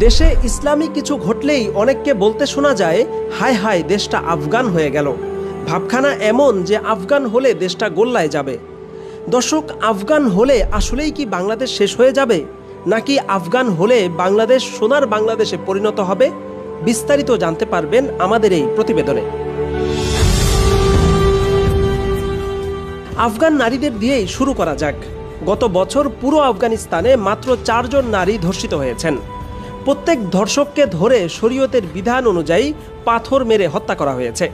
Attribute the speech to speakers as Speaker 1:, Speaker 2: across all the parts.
Speaker 1: দেশে ইসলামী কিছু ঘটলেই অনেককে বলতে শোনা যায়, হায় হায় দেশটা আফগান হয়ে গেল। ভাবখানা এমন যে আফগান হলে দেশটা গোল্লায় যাবে। দর্শক, আফগান হলে আসলেই কি বাংলাদেশ শেষ হয়ে যাবে, নাকি আফগান হলে বাংলাদেশ সোনার বাংলাদেশে পরিণত হবে? বিস্তারিত জানতে পারবেন আমাদের এই প্রতিবেদনে। আফগান নারীদের দিয়েই শুরু করা যাক। গত বছর পুরো আফগানিস্তানে মাত্র 4 জন নারী ধর্ষিত হয়েছেন। প্রত্যেক ধর্ষককে ধরে শরীয়তের বিধান অনুযায়ী পাথর মেরে হত্যা করা হয়েছে।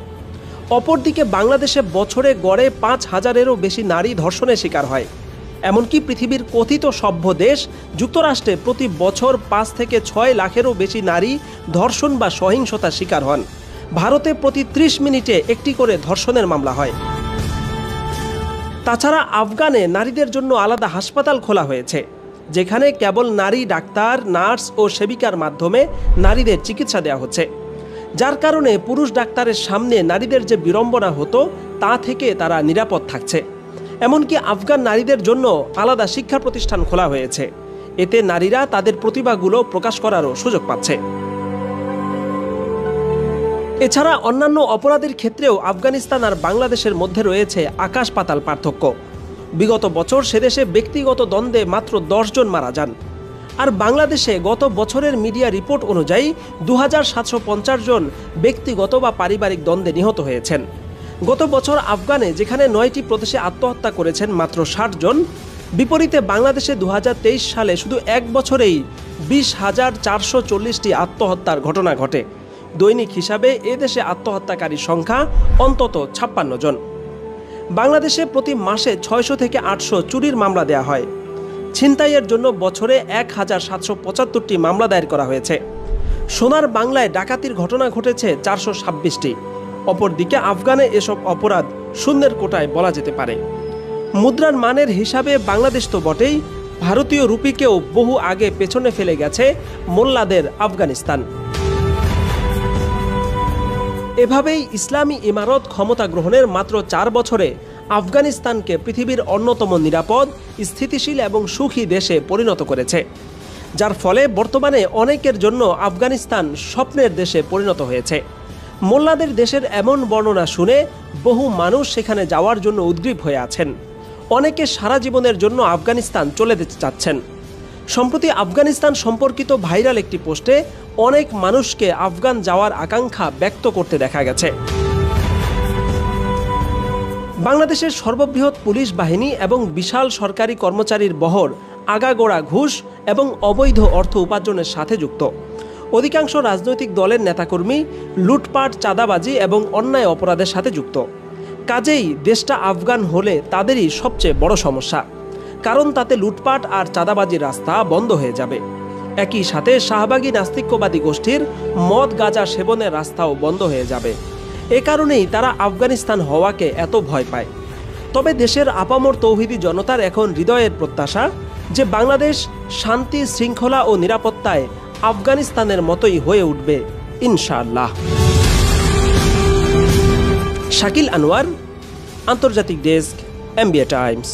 Speaker 1: অপরদিকে বাংলাদেশে বছরে গড়ে 5,000-এরও বেশি নারী ধর্ষণের শিকার হয়। এমনকি পৃথিবীর কথিত সভ্য দেশ যুক্তরাষ্ট্রে প্রতি বছর 5 থেকে 6 লাখেরও বেশি নারী ধর্ষণ বা সহিংসতার শিকার হন। ভারতে প্রতি 30 মিনিটে একটি করে ধর্ষণের মামলা হয়। তাছাড়া আফগানে নারীদের জন্য আলাদা হাসপাতাল খোলা হয়েছে, যেখানে কেবল নারী ডাক্তার, নার্স ও সেবিকার মাধ্যমে নারীদের চিকিৎসা দেওয়া হচ্ছে, যার কারণে পুরুষ ডাক্তারের সামনে নারীদের যে বিড়ম্বনা হতো তা থেকে তারা নিরাপদ থাকছে। এমনকি আফগান নারীদের জন্য আলাদা শিক্ষা প্রতিষ্ঠান খোলা হয়েছে। এতে নারীরা তাদের প্রতিভাগুলো প্রকাশ করারও সুযোগ পাচ্ছে। এছাড়া অন্যান্য অপরাধের ক্ষেত্রেও আফগানিস্তান আর বাংলাদেশের মধ্যে রয়েছে আকাশ পাতাল পার্থক্য। বিগত বছর সেদেশে ব্যক্তিগত দ্বন্দ্বে মাত্র 10 জন মারা যান, আর বাংলাদেশে গত বছরের মিডিয়া রিপোর্ট অনুযায়ী 2750 জন ব্যক্তিগত বা পারিবারিক দ্বন্দ্বে নিহত হয়েছেন। গত বছর আফগানে যেখানে 9টি প্রদেশে আত্মহত্যা করেছেন মাত্র 60 জন, বিপরীতে বাংলাদেশে 2023 সালে শুধু এক বছরেই 20,440টি আত্মহত্যার ঘটনা ঘটে। দৈনিক হিসাবে এদেশে আত্মহত্যাকারীর সংখ্যা অন্তত 56 জন। বাংলাদেশে প্রতি মাসে 600 থেকে 800 চুরির মামলা দেওয়া হয়। ছিনতাইয়ের জন্য বছরে 1775টি মামলা দায়ের করা হয়েছে। সোনার বাংলায় ডাকাতির ঘটনা ঘটেছে 426টি। অপরদিকে আফগানে এসব অপরাধ শূন্যের কোটায় বলা যেতে পারে। মুদ্রার মানের হিসাবে বাংলাদেশ তো বটেই, ভারতীয় রুপিকেও বহু আগে পেছনে ফেলে গেছে মোল্লাদের আফগানিস্তান। এভাবেই ইসলামী ইমারত ক্ষমতা গ্রহণের মাত্র 4 বছরে আফগানিস্তানকে পৃথিবীর অন্যতম নিরাপদ, স্থিতিশীল এবং সুখী দেশে পরিণত করেছে, যার ফলে বর্তমানে অনেকের জন্য আফগানিস্তান স্বপ্নের দেশে পরিণত হয়েছে। মোল্লাদের দেশের এমন বর্ণনা শুনে বহু মানুষ সেখানে যাওয়ার জন্য উদ্গ্রীব হয়ে আছেন। অনেকে সারা জীবনের জন্য আফগানিস্তান চলে যেতে চাচ্ছেন। সম্প্রতি আফগানিস্তান সম্পর্কিত ভাইরাল একটি পোস্টে অনেক মানুষকে আফগান যাওয়ার আকাঙ্ক্ষা ব্যক্ত করতে দেখা গেছে। বাংলাদেশের সর্ববৃহৎ পুলিশ বাহিনী এবং বিশাল সরকারি কর্মচারীর বহর আগাগোড়া ঘুষ এবং অবৈধ অর্থ উপার্জনের সাথে যুক্ত। অধিকাংশ রাজনৈতিক দলের নেতাকর্মী লুটপাট, চাঁদাবাজি এবং অন্যায় অপরাধের সাথে যুক্ত। কাজেই দেশটা আফগান হলে তাদেরই সবচেয়ে বড় সমস্যা, কারণ তাতে লুটপাট আর চাঁদাবাজির রাস্তা বন্ধ হয়ে যাবে। একই সাথে শাহবাগী নাস্তিক্যবাদী গোষ্ঠীর মদ গাঁজা সেবনের রাস্তাও বন্ধ হয়ে যাবে। এ কারণেই তারা আফগানিস্তান হওয়াকে এত ভয় পায়। তবে দেশের আপামর তৌহিদি জনতার এখন হৃদয়ের প্রত্যাশা যে বাংলাদেশ শান্তি, শৃঙ্খলা ও নিরাপত্তায় আফগানিস্তানের মতোই হয়ে উঠবে ইনশাআল্লাহ। শাকিল আনোয়ার, আন্তর্জাতিক ডেস্ক, MBA টাইমস।